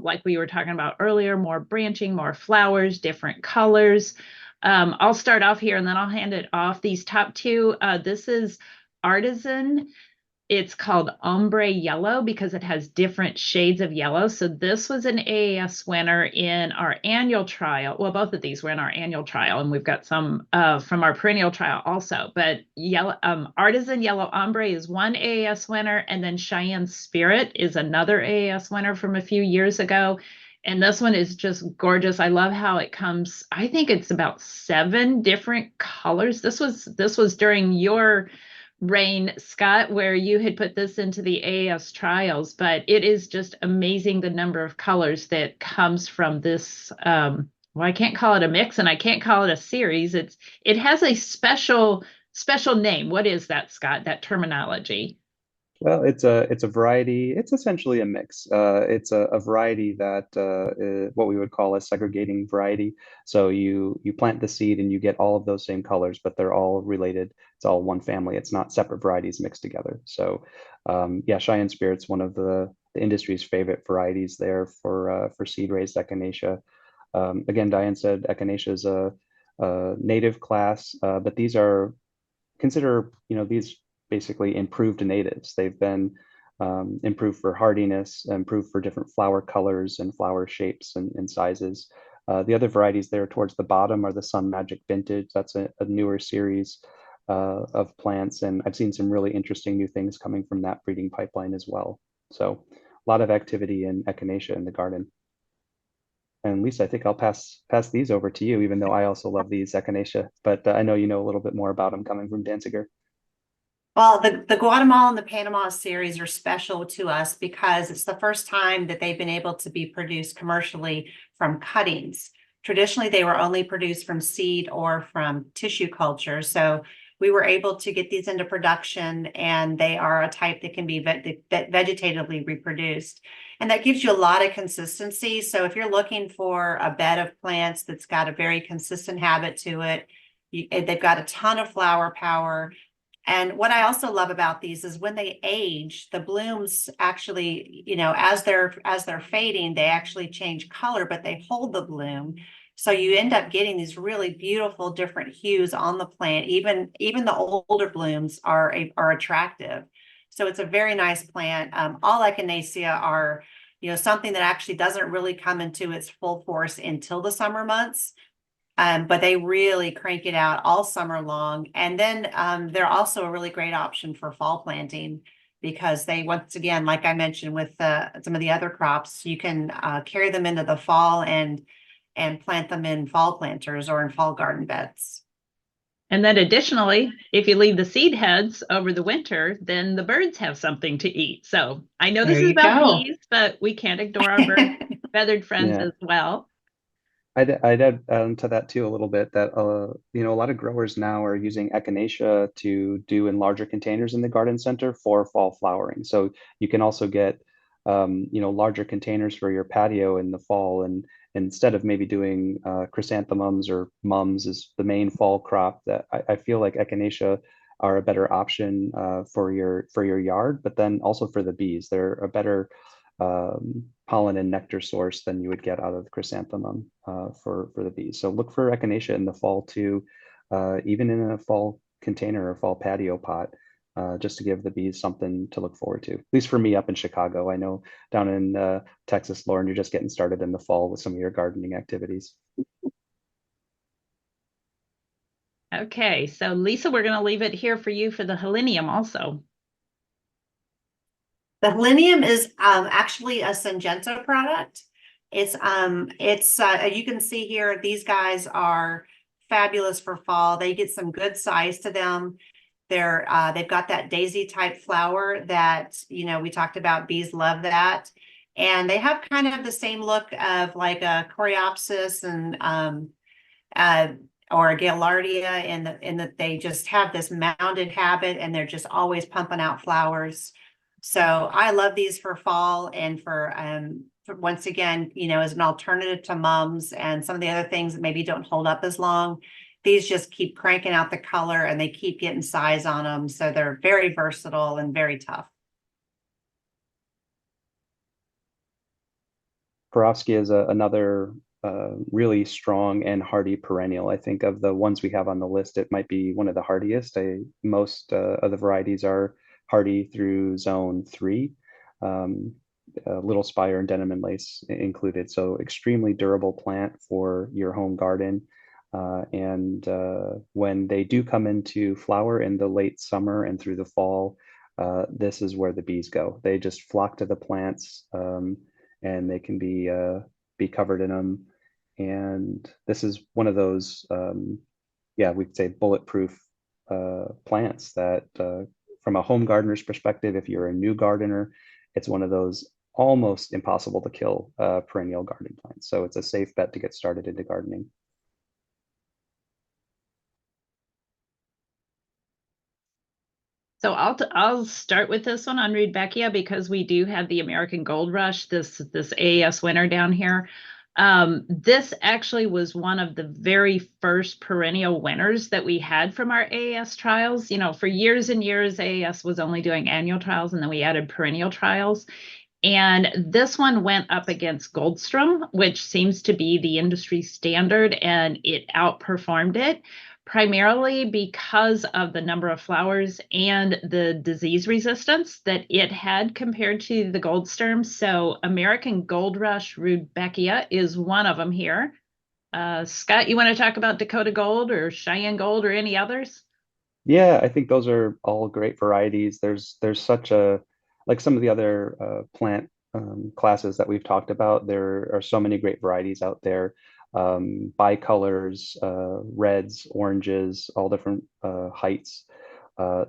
like we were talking about earlier, more branching, more flowers, different colors. I'll start off here and then I'll hand it off. These top 2, this is Artisan. It's called Ombre Yellow because it has different shades of yellow. So this was an AAS winner in our annual trial. Well, both of these were in our annual trial, and we've got some from our perennial trial also. But Artisan Yellow Ombre is one AAS winner, and then Cheyenne Spirit is another AAS winner from a few years ago. And this one is just gorgeous. I love how it comes. I think it's about 7 different colors. This was during your reign, Scott, where you had put this into the AAS trials, but it is just amazing the number of colors that comes from this. Well, I can't call it a mix and I can't call it a series. It has a special name. What is that, Scott? That terminology? Well, it's a variety. It's essentially a mix. It's a variety that is what we would call a segregating variety. So you plant the seed and you get all of those same colors, but they're all related. It's all one family. It's not separate varieties mixed together. So yeah, Cheyenne Spirit's one of the industry's favorite varieties there for seed raised Echinacea. Again, Diane said Echinacea is a native class, but these are these basically improved natives. They've been improved for hardiness, improved for different flower colors and flower shapes and sizes. The other varieties there towards the bottom are the Sun Magic Vintage. That's a newer series of plants, and I've seen some really interesting new things coming from that breeding pipeline as well. So a lot of activity in Echinacea in the garden. And Lisa, I think I'll pass these over to you, even though I also love these Echinacea, but I know you know a little bit more about them coming from Danziger. Well, the Guatemala and the Panama series are special to us because it's the first time that they've been able to be produced commercially from cuttings. Traditionally, they were only produced from seed or from tissue culture. So we were able to get these into production, and they are a type that can be vegetatively reproduced. And that gives you a lot of consistency. So if you're looking for a bed of plants that's got a very consistent habit to it, they've got a ton of flower power. And what I also love about these is when they age, the blooms actually, as they're fading, they actually change color, but they hold the bloom. So you end up getting these really beautiful different hues on the plant. Even the older blooms are attractive. So it's a very nice plant. All Echinacea are, something that actually doesn't really come into its full force until the summer months. But they really crank it out all summer long. And then they're also a really great option for fall planting because they, once again, like I mentioned with some of the other crops, you can carry them into the fall and plant them in fall planters or in fall garden beds. And then additionally, if you leave the seed heads over the winter, then the birds have something to eat. So I know this There is you about go. bees, but we can't ignore our bird feathered friends Yeah. as well. I'd add to that too a little bit that you know, a lot of growers now are using Echinacea to do in larger containers in the garden center for fall flowering. So you can also get you know, larger containers for your patio in the fall, and instead of maybe doing chrysanthemums or mums is the main fall crop, that I feel like Echinacea are a better option for your yard, but then also for the bees. They're a better pollen and nectar source than you would get out of chrysanthemum for the bees. So look for Echinacea in the fall too, even in a fall container or fall patio pot, just to give the bees something to look forward to. At least for me up in Chicago. I know down in Texas, Lauren, you're just getting started in the fall with some of your gardening activities. Okay, so Lisa, we're going to leave it here for you for the Helenium also. The Helenium is actually a Syngenta product. It's you can see here, these guys are fabulous for fall. They get some good size to them. They've got that daisy type flower that, you know, we talked about, bees love that. And they have kind of the same look of like a Coreopsis and or a Gaillardia, in that they just have this mounded habit and they're just always pumping out flowers. So I love these for fall and for once again, you know, as an alternative to mums and some of the other things that maybe don't hold up as long. These just keep cranking out the color and they keep getting size on them. So they're very versatile and very tough. Perovskia is another really strong and hardy perennial. I think of the ones we have on the list, it might be one of the hardiest. Most of the varieties are hardy through zone 3, little spire and denim and lace included. So extremely durable plant for your home garden. And when they do come into flower in the late summer and through the fall, this is where the bees go. They just flock to the plants, and they can be covered in them. And this is one of those, yeah, we could say bulletproof plants that, from a home gardener's perspective, if you're a new gardener, it's one of those almost impossible to kill perennial garden plants. So it's a safe bet to get started into gardening. So I'll start with this one on Rudbeckia because we do have the American Gold Rush, this AAS winter down here. This actually was one of the very first perennial winners that we had from our AAS trials. You know, for years and years, AAS was only doing annual trials, and then we added perennial trials. And this one went up against Goldstrom, which seems to be the industry standard, and it outperformed it, primarily because of the number of flowers and the disease resistance that it had compared to the Goldstrom. So American Gold Rush Rudbeckia is one of them here. Scott, you want to talk about Dakota Gold or Cheyenne Gold or any others? Yeah, I think those are all great varieties. There's such a, like some of the other plant classes that we've talked about, there are so many great varieties out there. Bicolors, reds, oranges, all different heights.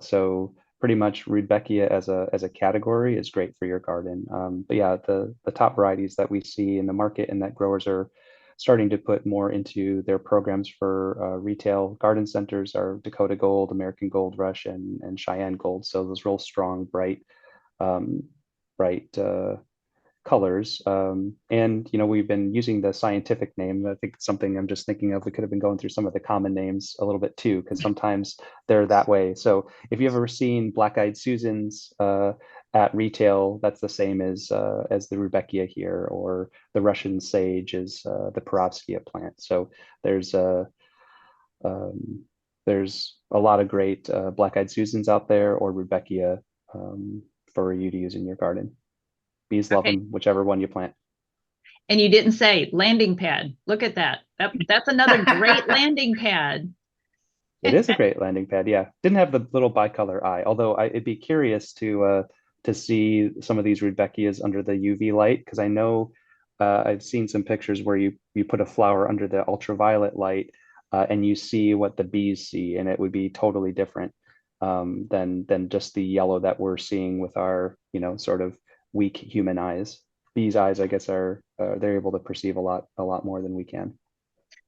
So pretty much Rudbeckia as a category is great for your garden. But yeah, the top varieties that we see in the market and that growers are starting to put more into their programs for retail garden centers are Dakota Gold, American Gold Rush, and Cheyenne Gold. So those real strong, um, bright colors. And you know, we've been using the scientific name. I think something I'm just thinking of, we could have been going through some of the common names a little bit too, because sometimes they're that way. So if you've ever seen Black-Eyed Susans at retail, that's the same as the Rudbeckia here, or the Russian sage is the Perovskia plant. So there's a there's a lot of great Black-Eyed Susans out there, or Rudbeckia, for you to use in your garden. Bees love Okay. them, whichever one you plant. And you didn't say landing pad. Look at that. That's another great landing pad. It is a great landing pad. Yeah, didn't have the little bicolor eye, although I'd be curious to see some of these Rudbeckias under the UV light, because I know I've seen some pictures where you put a flower under the ultraviolet light. and you see what the bees see, and it would be totally different than just the yellow that we're seeing with our, sort of weak human eyes. Bees' eyes, I guess, are they're able to perceive a lot more than we can.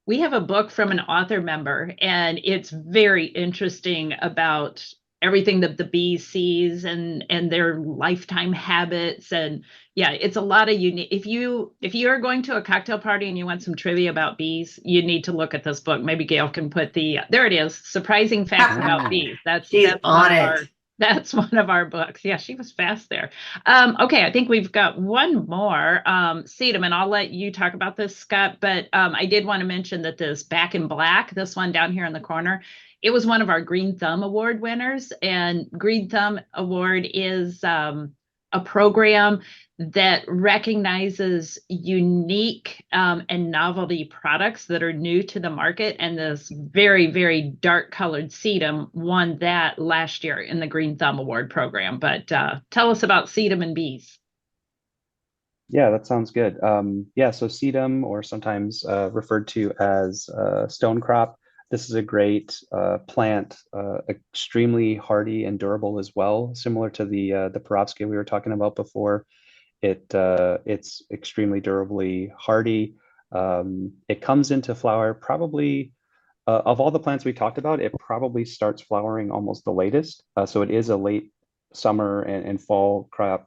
We have a book from an author member, and it's very interesting about everything that the bee sees and their lifetime habits. And yeah, it's a lot of unique. If you are going to a cocktail party and you want some trivia about bees, you need to look at this book. Maybe Gail can put there it is, Surprising Facts About Bees. She's on it. That's one of our books. Yeah, she was fast there. Okay, I think we've got one more. Sedum, and I'll let you talk about this, Scott, but I did want to mention that this Back in Black, this one down here in the corner, it was one of our Green Thumb Award winners. And Green Thumb Award is a program that recognizes unique and novelty products that are new to the market. And this very, very dark colored sedum won that last year in the Green Thumb Award program. But tell us about sedum and bees. Yeah, that sounds good. Yeah, so sedum, or sometimes referred to as stonecrop, this is a great plant, extremely hardy and durable as well, similar to the Perovskia we were talking about before. It's extremely durably hardy. It comes into flower probably, of all the plants we talked about, it probably starts flowering almost the latest. So it is a late summer and fall crop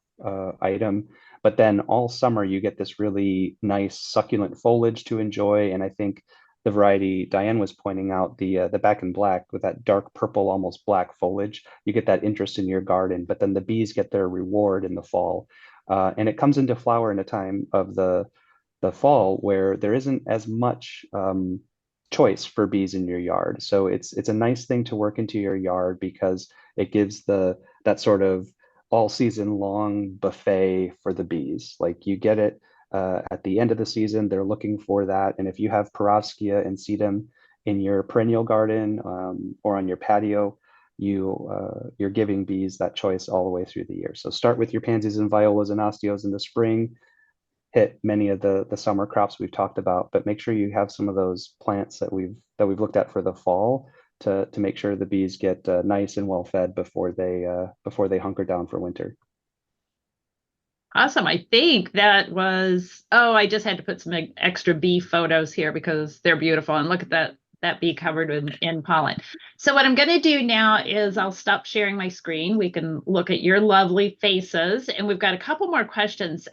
item. But then all summer you get this really nice succulent foliage to enjoy. And I think the variety Diane was pointing out, the Back in Black with that dark purple, almost black foliage, you get that interest in your garden. But then the bees get their reward in the fall. And it comes into flower in a time of the fall where there isn't as much choice for bees in your yard. So it's a nice thing to work into your yard because it gives that sort of all season long buffet for the bees. Like you get it at the end of the season, they're looking for that. And if you have Perovskia and sedum in your perennial garden or on your patio, you're giving bees that choice all the way through the year. So start with your pansies and violas and osteos in the spring, hit many of the summer crops we've talked about, but make sure you have some of those plants that we've looked at for the fall to make sure the bees get nice and well fed before they hunker down for winter. Awesome. I think that was, I just had to put some extra bee photos here because they're beautiful. And look at that bee covered in pollen. So what I'm going to do now is I'll stop sharing my screen. We can look at your lovely faces, and we've got a couple more questions.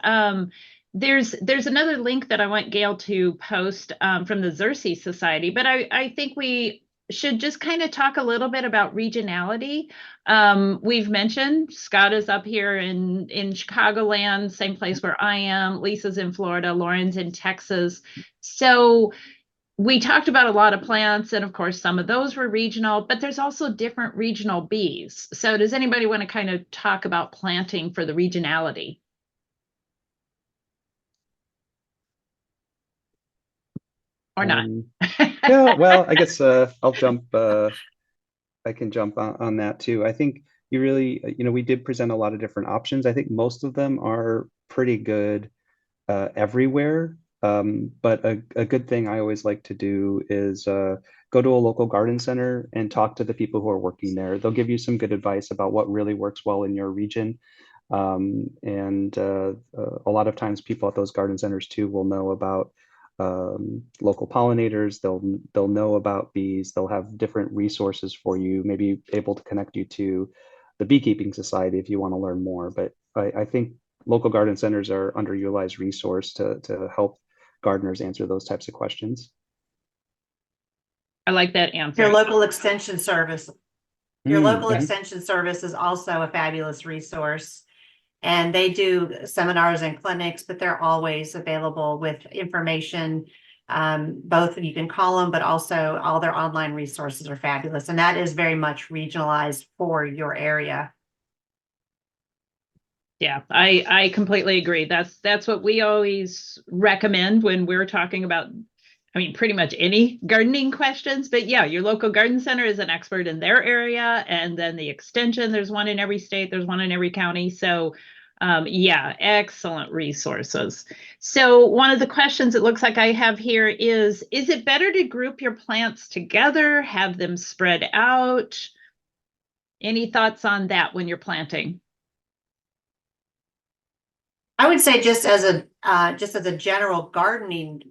There's another link that I want Gail to post from the Xerces Society, but I think we should just kind of talk a little bit about regionality. We've mentioned Scott is up here in Chicagoland, same place where I am. Lisa's in Florida, Lauren's in Texas. So we talked about a lot of plants, and of course, some of those were regional, but there's also different regional bees. So does anybody want to kind of talk about planting for the regionality? Or not? Yeah, well, I guess I'll jump. I can jump on that too. I think you really, we did present a lot of different options. I think most of them are pretty good everywhere. But a good thing I always like to do is go to a local garden center and talk to the people who are working there. They'll give you some good advice about what really works well in your region. And a lot of times people at those garden centers too will know about local pollinators. They'll know about bees. They'll have different resources for you, maybe able to connect you to the beekeeping society if you want to learn more. But I think local garden centers are underutilized resource to help gardeners answer those types of questions. I like that answer. Your local extension service. Your local extension service is also a fabulous resource. And they do seminars and clinics, but they're always available with information. Both you can call them, but also all their online resources are fabulous. And that is very much regionalized for your area. Yeah, I completely agree. That's what we always recommend when we're talking about, pretty much any gardening questions. But yeah, your local garden center is an expert in their area. And then the extension, there's one in every state, there's one in every county. So Yeah, excellent resources. So one of the questions it looks like I have here is it better to group your plants together, have them spread out? Any thoughts on that when you're planting? I would say just as a general gardening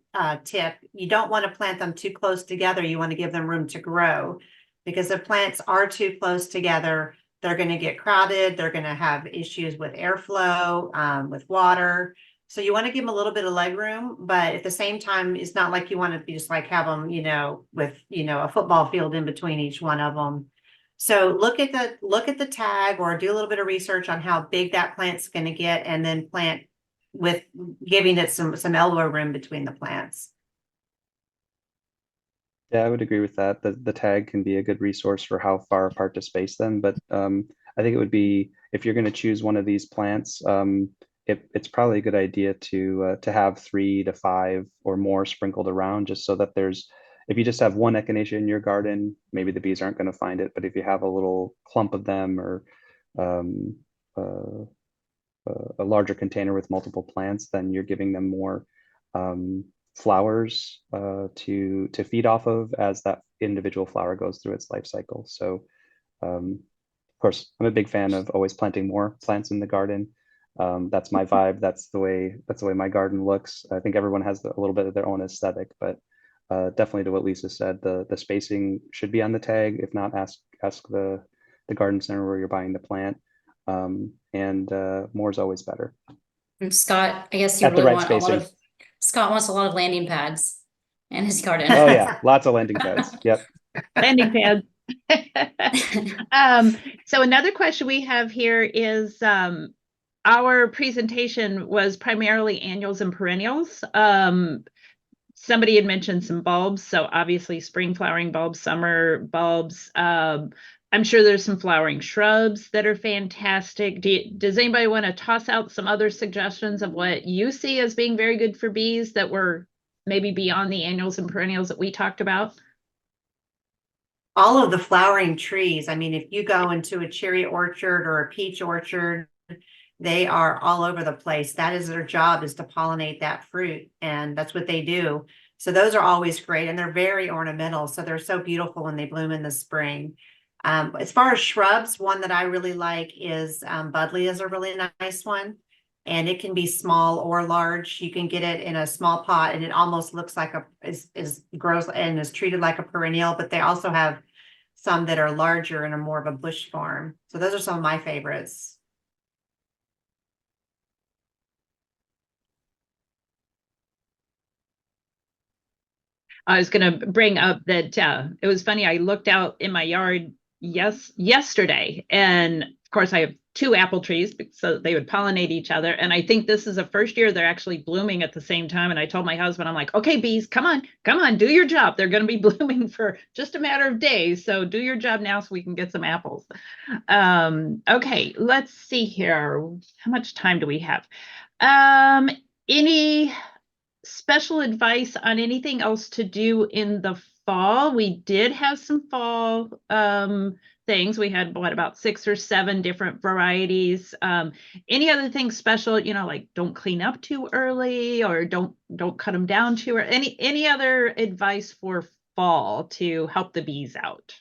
tip, you don't want to plant them too close together. You want to give them room to grow, because if plants are too close together, they're going to get crowded. They're going to have issues with airflow, with water. So you want to give them a little bit of leg room, but at the same time, it's not like you want to be just like have them, with, a football field in between each one of them. So look at the tag, or do a little bit of research on how big that plant's going to get, and then plant with giving it some elbow room between the plants. Yeah, I would agree with that. The tag can be a good resource for how far apart to space them, but I think it would be, if you're going to choose one of these plants, it's probably a good idea to have 3 to 5 or more sprinkled around, just so that if you just have one echinacea in your garden, maybe the bees aren't going to find it. But if you have a little clump of them, or um, a larger container with multiple plants, then you're giving them more flowers to feed off of as that individual flower goes through its life cycle. So of course, I'm a big fan of always planting more plants in the garden. That's my vibe. That's the way my garden looks. I think everyone has a little bit of their own aesthetic, but definitely, to what Lisa said, the spacing should be on the tag. If not, ask the garden center where you're buying the plant. And more is always better. And Scott, I guess you At the really right want a lot spacing. of, Scott wants a lot of landing pads in his garden. Oh yeah, lots of landing pads. Yep. Landing pads. So another question we have here is, our presentation was primarily annuals and perennials. Somebody had mentioned some bulbs, so obviously spring flowering bulbs, summer bulbs. I'm sure there's some flowering shrubs that are fantastic. Does anybody want to toss out some other suggestions of what you see as being very good for bees that were maybe beyond the annuals and perennials that we talked about? All of the flowering trees. I mean, if you go into a cherry orchard or a peach orchard, they are all over the place. That is their job, is to pollinate that fruit, and that's what they do. So those are always great, and they're very ornamental. So they're so beautiful when they bloom in the spring. As far as shrubs, one that I really like is Budley is a really nice one. And it can be small or large. You can get it in a small pot, and it almost looks like is grows and is treated like a perennial, but they also have some that are larger and are more of a bush form. So those are some of my favorites. I was going to bring up that it was funny. I looked out in my yard yesterday, and of course I have 2 apple trees, so they would pollinate each other. And I think this is the first year they're actually blooming at the same time. And I told my husband, I'm like, okay, bees, come on, do your job. They're going to be blooming for just a matter of days. So do your job now so we can get some apples. Okay, let's see here. How much time do we have? Any special advice on anything else to do in the fall? We did have some fall things. We had about 6 or 7 different varieties. Any other things special, like don't clean up too early, or don't cut them down too early? Any other advice for fall to help the bees out?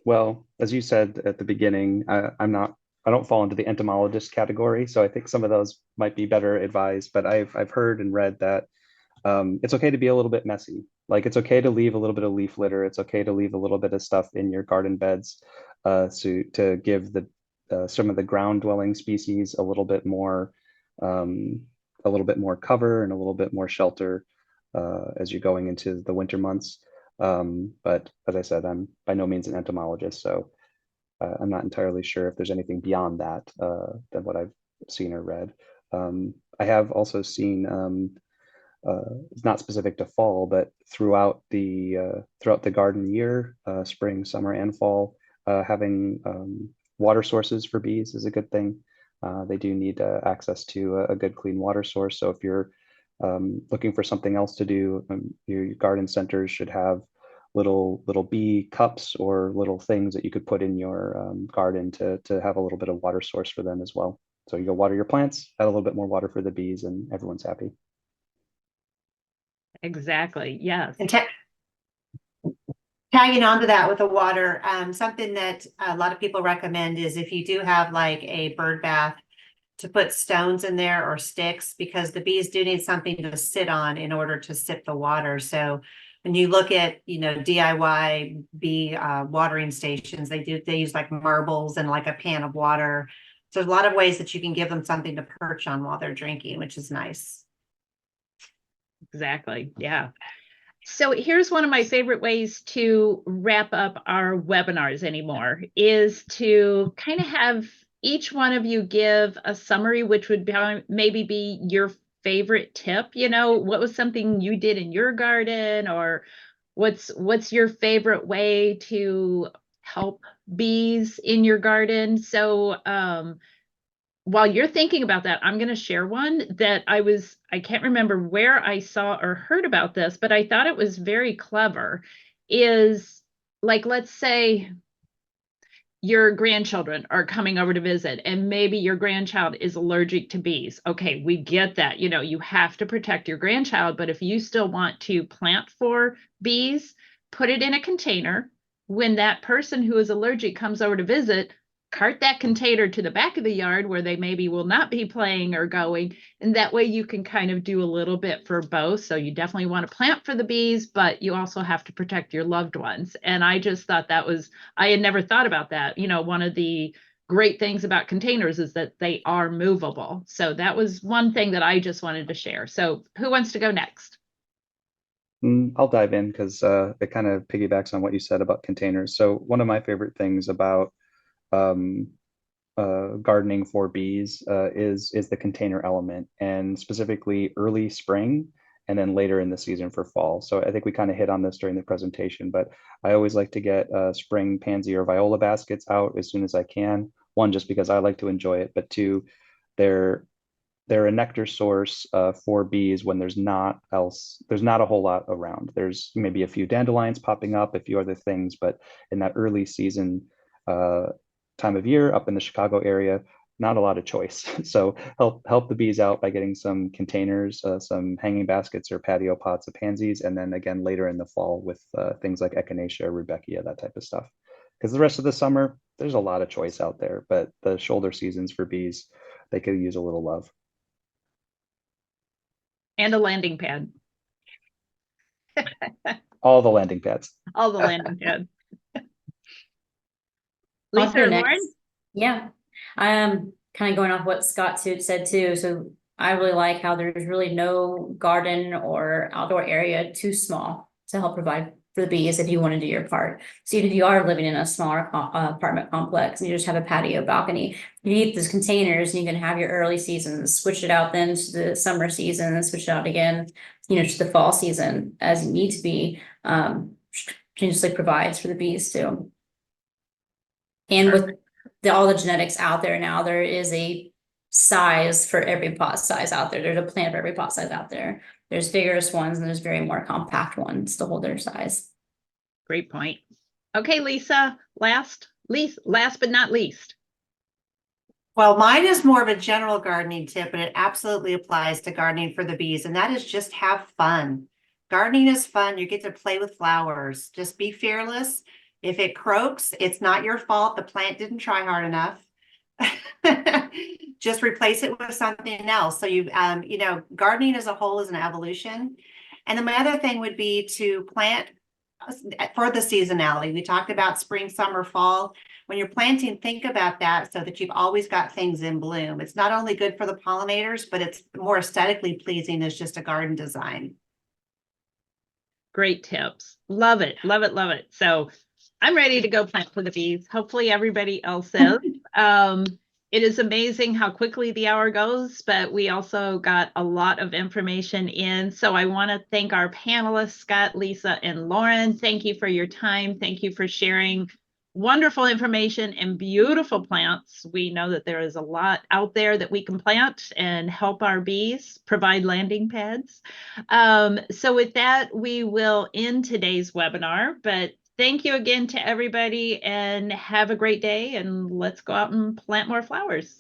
Well, as you said at the beginning, I don't fall into the entomologist category, so I think some of those might be better advised. But I've heard and read that it's okay to be a little bit messy. Like, it's okay to leave a little bit of leaf litter. It's okay to leave a little bit of stuff in your garden beds, so to give some of the ground dwelling species a little bit more cover and a little bit more shelter as you're going into the winter months. But as I said, I'm by no means an entomologist, so I'm not entirely sure if there's anything beyond that than what I've seen or read. I have also seen, it's not specific to fall, but throughout the garden year, spring, summer, and fall, having water sources for bees is a good thing. They do need access to a good clean water source. So if you're looking for something else to do, your garden centers should have little bee cups or little things that you could put in your garden to have a little bit of water source for them as well. So you go water your plants, add a little bit more water for the bees, and everyone's happy. Exactly. Yes. And tagging onto that with the water, something that a lot of people recommend is if you do have like a bird bath, to put stones in there or sticks, because the bees do need something to sit on in order to sip the water. So when you look at, DIY bee watering stations, they use like marbles and like a pan of water. So there's a lot of ways that you can give them something to perch on while they're drinking, which is nice. Exactly. Yeah. So here's one of my favorite ways to wrap up our webinars anymore is to kind of have each one of you give a summary, which would maybe be your favorite tip. What was something you did in your garden, or what's your favorite way to help bees in your garden? So while you're thinking about that, I'm going to share one that I can't remember where I saw or heard about this, but I thought it was very clever. Is like, let's say your grandchildren are coming over to visit, and maybe your grandchild is allergic to bees. Okay, we get that. You have to protect your grandchild, but if you still want to plant for bees, put it in a container. When that person who is allergic comes over to visit, cart that container to the back of the yard where they maybe will not be playing or going. And that way you can kind of do a little bit for both. So you definitely want to plant for the bees, but you also have to protect your loved ones. And I just thought I had never thought about that. One of the great things about containers is that they are movable. So that was one thing that I just wanted to share. So who wants to go next? I'll dive in because it kind of piggybacks on what you said about containers. So one of my favorite things about um, gardening for bees is the container element, and specifically early spring and then later in the season for fall. So I think we kind of hit on this during the presentation, but I always like to get spring pansy or viola baskets out as soon as I can. One, just because I like to enjoy it, but two, they're they're a nectar source for bees when there's not a whole lot around. There's maybe a few dandelions popping up, a few other things, but in that early season time of year up in the Chicago area, not a lot of choice. So help the bees out by getting some containers, some hanging baskets or patio pots of pansies, and then again later in the fall with things like Echinacea, Rudbeckia, that type of stuff. Because the rest of the summer, there's a lot of choice out there, but the shoulder seasons for bees, they could use a little love. And a landing pad. All the landing pads. All the landing pads. I'll Lisa go or next. Lauren? Yeah, I am kind of going off what Scott said too. So I really like how there's really no garden or outdoor area too small to help provide for the bees if you want to do your part. So even if you are living in a smaller apartment complex and you just have a patio balcony, you need those containers and you can have your early seasons, switch it out then to the summer season and switch it out again, to the fall season as you need to be. Continuously provides for the bees too. And with all the genetics out there now, there is a size for every pot size out there. There's a plant for every pot size out there. There's vigorous ones and there's very more compact ones to hold their size. Great point. Okay, Lisa, last but not least. Well, mine is more of a general gardening tip, but it absolutely applies to gardening for the bees, and that is just have fun. Gardening is fun. You get to play with flowers. Just be fearless. If it croaks, it's not your fault. The plant didn't try hard enough. Just replace it with something else. So gardening as a whole is an evolution. And then my other thing would be to plant for the seasonality. We talked about spring, summer, fall. When you're planting, think about that so that you've always got things in bloom. It's not only good for the pollinators, but it's more aesthetically pleasing as just a garden design. Great tips. Love it. Love it. Love it. So I'm ready to go plant for the bees. Hopefully everybody else is. It is amazing how quickly the hour goes, but we also got a lot of information in. So I want to thank our panelists, Scott, Lisa, and Lauren. Thank you for your time. Thank you for sharing wonderful information and beautiful plants. We know that there is a lot out there that we can plant and help our bees provide landing pads. So with that, we will end today's webinar, but thank you again to everybody and have a great day, and let's go out and plant more flowers.